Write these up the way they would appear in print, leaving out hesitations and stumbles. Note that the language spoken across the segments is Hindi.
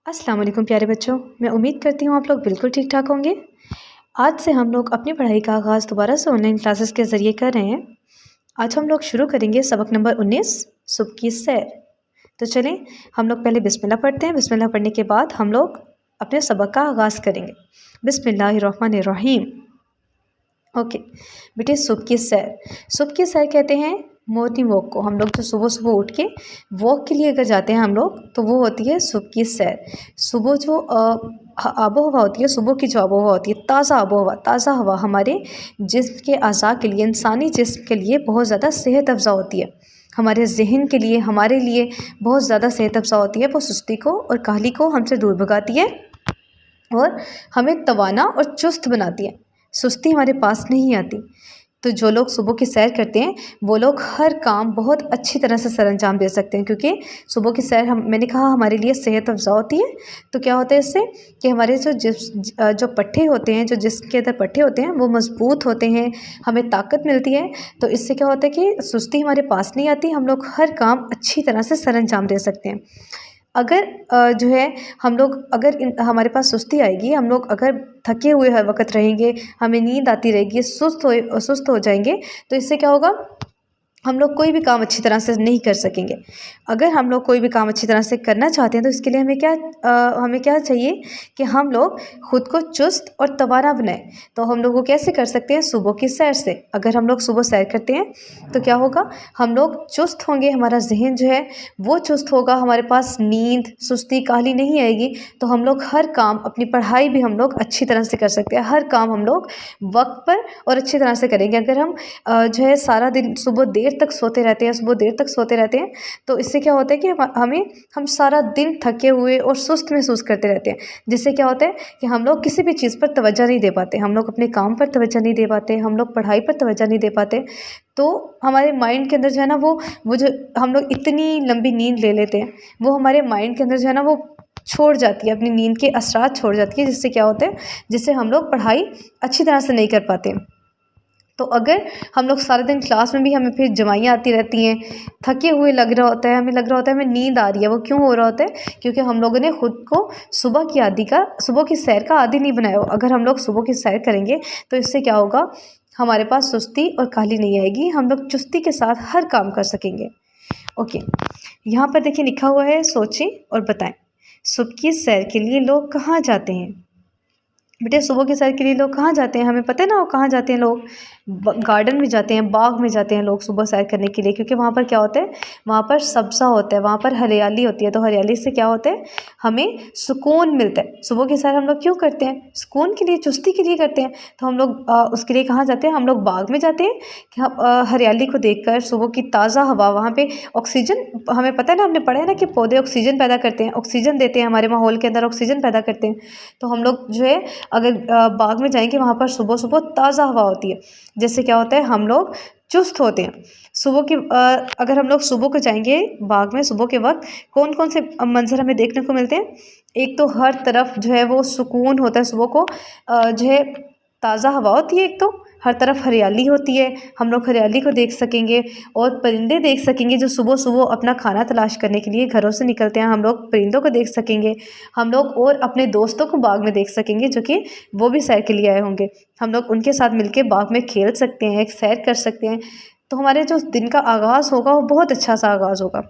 अस्सलाम वालेकुम प्यारे बच्चों। मैं उम्मीद करती हूँ आप लोग बिल्कुल ठीक ठाक होंगे। आज से हम लोग अपनी पढ़ाई का आगाज़ दोबारा से ऑनलाइन क्लासेस के ज़रिए कर रहे हैं। आज हम लोग शुरू करेंगे सबक नंबर 19 सुबह की सैर। तो चलें हम लोग पहले बिस्मिल्लाह पढ़ते हैं। बिस्मिल्लाह पढ़ने के बाद हम लोग अपने सबक का आगाज़ करेंगे। बिस्मिल्लाहिर्रहमानिर्रहीम। ओके बेटे, सुबह की सैर। सुबह की सैर कहते हैं मॉर्निंग वॉक को। हम लोग जो सुबह सुबह उठ के वॉक के लिए अगर जाते हैं हम लोग, तो वो होती है सुबह की सैर। सुबह जो आबो हवा होती है, सुबह की जो आबो हवा होती है, ताज़ा आबो हवा, ताज़ा हवा हमारे जिस्म के अज़ा के लिए, इंसानी जिस्म के लिए बहुत ज़्यादा सेहत अफ़ज़ा होती है। हमारे जहन के लिए, हमारे लिए बहुत ज़्यादा सेहत अफ़ज़ा होती है। वो सुस्ती को और काहली को हमसे दूर भगाती है और हमें तवाना और चुस्त बनाती है। सुस्ती हमारे पास नहीं आती। तो जो लोग सुबह की सैर करते हैं वो लोग हर काम बहुत अच्छी तरह से सरअंजाम दे सकते हैं, क्योंकि सुबह की सैर मैंने कहा हमारे लिए सेहत अफ़ज़ा होती है। तो क्या होता है इससे कि हमारे जो पट्टे होते हैं, जो जिस्म के अंदर पट्टे होते हैं, वो मज़बूत होते हैं, हमें ताकत मिलती है। तो इससे क्या होता है कि सुस्ती हमारे पास नहीं आती, हम लोग हर काम अच्छी तरह से सरअंजाम दे सकते हैं। अगर जो है हम लोग अगर हमारे पास सुस्ती आएगी, हम लोग अगर थके हुए हर वक्त रहेंगे, हमें नींद आती रहेगी, सुस्त हो जाएंगे, तो इससे क्या होगा, हम लोग कोई भी काम अच्छी तरह से नहीं कर सकेंगे। अगर हम लोग कोई भी काम अच्छी तरह से करना चाहते हैं तो इसके लिए हमें क्या चाहिए कि हम लोग ख़ुद को चुस्त और तवाना बनाएं। तो हम लोग वो कैसे कर सकते हैं? सुबह की सैर से। अगर हम लोग सुबह सैर करते हैं तो क्या होगा, हम लोग चुस्त होंगे, हमारा जहन जो है वो चुस्त होगा, हमारे पास नींद, सुस्ती, काहली नहीं आएगी। तो हम लोग हर काम, अपनी पढ़ाई भी हम लोग अच्छी तरह से कर सकते हैं। हर काम हम लोग वक्त पर और अच्छी तरह से करेंगे। अगर हम जो है सारा दिन सुबह देर तक सोते रहते हैं, तो इससे क्या होता है कि हम सारा दिन थके हुए और सुस्त महसूस करते रहते हैं, जिससे क्या होता है कि हम लोग किसी भी चीज़ पर तवज्जो नहीं दे पाते, हम लोग अपने काम पर तवज्जो नहीं दे पाते, हम लोग पढ़ाई पर तवज्जो नहीं दे पाते। तो हमारे माइंड के अंदर जो है ना, वो जो हम लोग इतनी लंबी नींद ले लेते हैं, वो हमारे माइंड के अंदर जो है ना वो छोड़ जाती है, अपनी नींद के असरात छोड़ जाती है, जिससे क्या होता है, जिससे हम लोग पढ़ाई अच्छी तरह से नहीं कर पाते। तो अगर हम लोग सारा दिन क्लास में भी हमें फिर जवाइयाँ आती रहती हैं, थके हुए लग रहा होता है, हमें लग रहा होता है हमें नींद आ रही है, वो क्यों हो रहा होता है? क्योंकि हम लोगों ने ख़ुद को सुबह की सैर का आदी नहीं बनाया हो। अगर हम लोग सुबह की सैर करेंगे तो इससे क्या होगा, हमारे पास सुस्ती और काहली नहीं आएगी, हम लोग चुस्ती के साथ हर काम कर सकेंगे। ओके, यहाँ पर देखिए लिखा हुआ है, सोचें और बताएं, सुबह की सैर के लिए लोग कहाँ जाते हैं? बेटे, सुबह की सैर के लिए लोग कहाँ जाते हैं? हमें पता है ना वो कहाँ जाते हैं लोग? गार्डन में जाते हैं, बाग में जाते हैं लोग सुबह सैर करने के लिए, क्योंकि वहाँ पर क्या होता है, वहाँ पर सब्ज़ा होता है, वहाँ पर हरियाली होती है। तो हरियाली से क्या होता है, हमें सुकून मिलता है। सुबह की सैर हम लोग क्यों करते हैं? सुकून के लिए, चुस्ती के लिए करते हैं। तो हम लोग उसके लिए कहाँ जाते हैं? हम लोग बाग में जाते हैं कि हम हरियाली को देखकर, सुबह की ताज़ा हवा, वहाँ पे ऑक्सीजन, हमें पता है ना, हमने पढ़ा है ना कि पौधे ऑक्सीजन पैदा करते हैं, ऑक्सीजन देते हैं, हमारे माहौल के अंदर ऑक्सीजन पैदा करते हैं। तो हम लोग जो है अगर बाग में जाएंगे, वहाँ पर सुबह सुबह ताज़ा हवा होती है, जिससे क्या होता है, हम लोग चुस्त होते हैं। अगर हम लोग सुबह को जाएंगे बाग में, सुबह के वक्त कौन कौन से मंजर हमें देखने को मिलते हैं? एक तो हर तरफ जो है वो सुकून होता है, सुबह को जो है ताज़ा हवा होती है, एक तो हर तरफ हरियाली होती है, हम लोग हरियाली को देख सकेंगे और परिंदे देख सकेंगे जो सुबह सुबह अपना खाना तलाश करने के लिए घरों से निकलते हैं। हम लोग परिंदों को देख सकेंगे, हम लोग और अपने दोस्तों को बाग में देख सकेंगे, जो कि वो भी सैर के लिए आए होंगे। हम लोग उनके साथ मिलके बाग में खेल सकते हैं, एक सैर कर सकते हैं। तो हमारे जो दिन का आगाज़ होगा वो बहुत अच्छा सा आगाज़ होगा।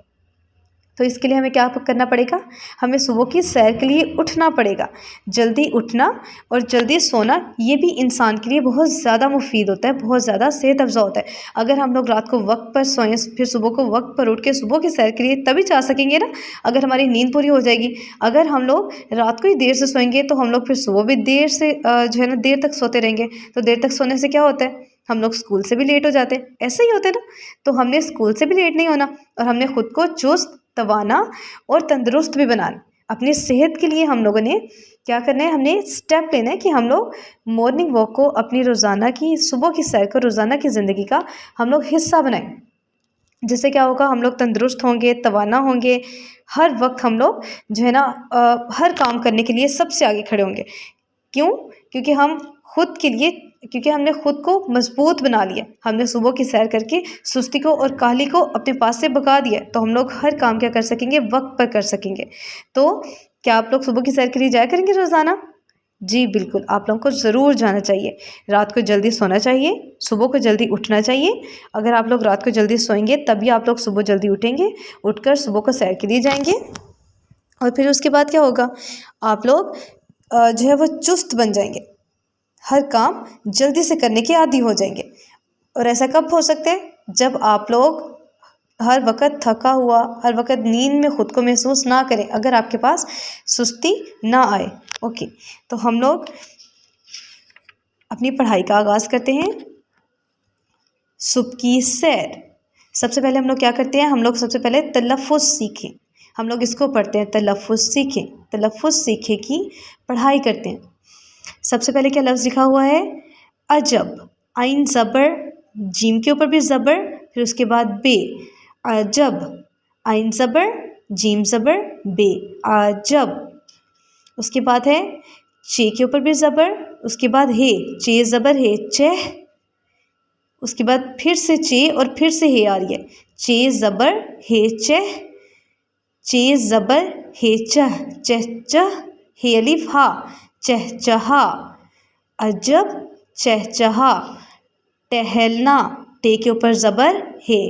तो इसके लिए हमें क्या करना पड़ेगा? हमें सुबह की सैर के लिए उठना पड़ेगा। जल्दी उठना और जल्दी सोना, ये भी इंसान के लिए बहुत ज़्यादा मुफीद होता है, बहुत ज़्यादा सेहत अफ़ज़ा होता है। अगर हम लोग रात को वक्त पर सोएं, फिर सुबह को वक्त पर उठ के सुबह की सैर के लिए तभी जा सकेंगे ना, अगर हमारी नींद पूरी हो जाएगी। अगर हम लोग रात को ही देर से सोएंगे तो हम लोग फिर सुबह भी देर से जो है ना देर तक सोते रहेंगे। तो देर तक सोने से क्या होता है, हम लोग स्कूल से भी लेट हो जाते हैं, ऐसे ही होता है ना। तो हमने स्कूल से भी लेट नहीं होना और हमने ख़ुद को चुस्त, तवाना और तंदुरुस्त भी बनाना। अपनी सेहत के लिए हम लोगों ने क्या करना है, हमने स्टेप लेना है कि हम लोग मॉर्निंग वॉक को, अपनी रोज़ाना की सुबह की सैर को रोज़ाना की ज़िंदगी का हम लोग हिस्सा बनाएं। जिससे क्या होगा, हम लोग तंदुरुस्त होंगे, तवाना होंगे, हर वक्त हम लोग जो है ना हर काम करने के लिए सबसे आगे खड़े होंगे। क्यों? क्योंकि हमने ख़ुद को मजबूत बना लिया। हमने सुबह की सैर करके सुस्ती को और काहली को अपने पास से भगा दिया, तो हम लोग हर काम क्या कर सकेंगे, वक्त पर कर सकेंगे। तो क्या आप लोग सुबह की सैर के लिए जाया करेंगे रोज़ाना? जी बिल्कुल, आप लोगों को ज़रूर जाना चाहिए। रात को जल्दी सोना चाहिए, सुबह को जल्दी उठना चाहिए। अगर आप लोग रात को जल्दी सोएंगे तभी आप लोग सुबह जल्दी उठेंगे, उठकर सुबह को सैर के लिए जाएंगे। और फिर उसके बाद क्या होगा, आप लोग जो है वो चुस्त बन जाएंगे, हर काम जल्दी से करने के आदी हो जाएंगे। और ऐसा कब हो सकता है, जब आप लोग हर वक्त थका हुआ, हर वक्त नींद में ख़ुद को महसूस ना करें, अगर आपके पास सुस्ती ना आए। ओके, तो हम लोग अपनी पढ़ाई का आगाज़ करते हैं। सुबह की सैर। सबसे पहले हम लोग क्या करते हैं, हम लोग सबसे पहले तलफ़्फ़ुज़ सीखें। हम लोग इसको पढ़ते हैं, तलफ़्फ़ुज़ सीखें। तलफ़्फ़ुज़ सीखें की पढ़ाई करते हैं। सबसे पहले क्या लफ्ज़ लिखा हुआ है, अजब। आइन ज़बर, जीम के ऊपर भी ज़बर, फिर उसके बाद बे। अजब, आइन ज़बर, जीम ज़बर, बे, अजब। उसके बाद है चे के ऊपर भी ज़बर, उसके बाद हे, चे ज़बर है, चह। उसके बाद फिर से चे और फिर से हे आ रही है, चे ज़बर हे चह, चे ज़बर हे चह, चह चह, हे अलिफ हा, चह चहा। अजब, चह चहा। टहलना, टे के ऊपर ज़बर हे,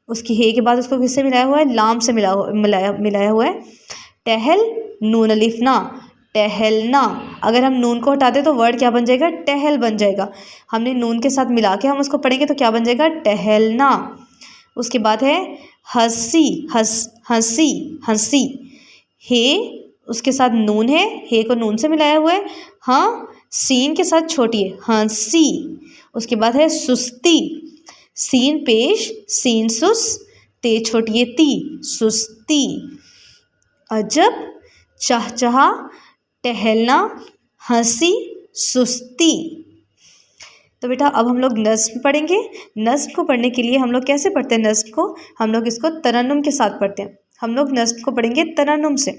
उसकी हे के बाद उसको किससे मिलाया हुआ है, लाम से मिलाया हुआ है। टहल, नून अलिफ ना, टहलना। अगर हम नून को हटा दें तो वर्ड क्या बन जाएगा, टहल बन जाएगा। हमने नून के साथ मिला के हम उसको पढ़ेंगे तो क्या बन जाएगा, टहलना। उसके बाद है हंसी, हंसी, हंसी। हे उसके साथ नून है, हे को नून से मिलाया हुआ है। हाँ, सीन के साथ छोटी है, हंसी। उसके बाद है सुस्ती, सीन पेश, सीन सुस, ते छोटी है ती, सुस्ती। अजब, चहचहा, टहलना, हंसी, सुस्ती। तो बेटा अब हम लोग नज़्म पढ़ेंगे। नज़्म को पढ़ने के लिए हम लोग कैसे पढ़ते हैं, नज़्म को हम लोग इसको तरन्नुम के साथ पढ़ते हैं। हम लोग नज़्म को पढ़ेंगे तरन्नुम से।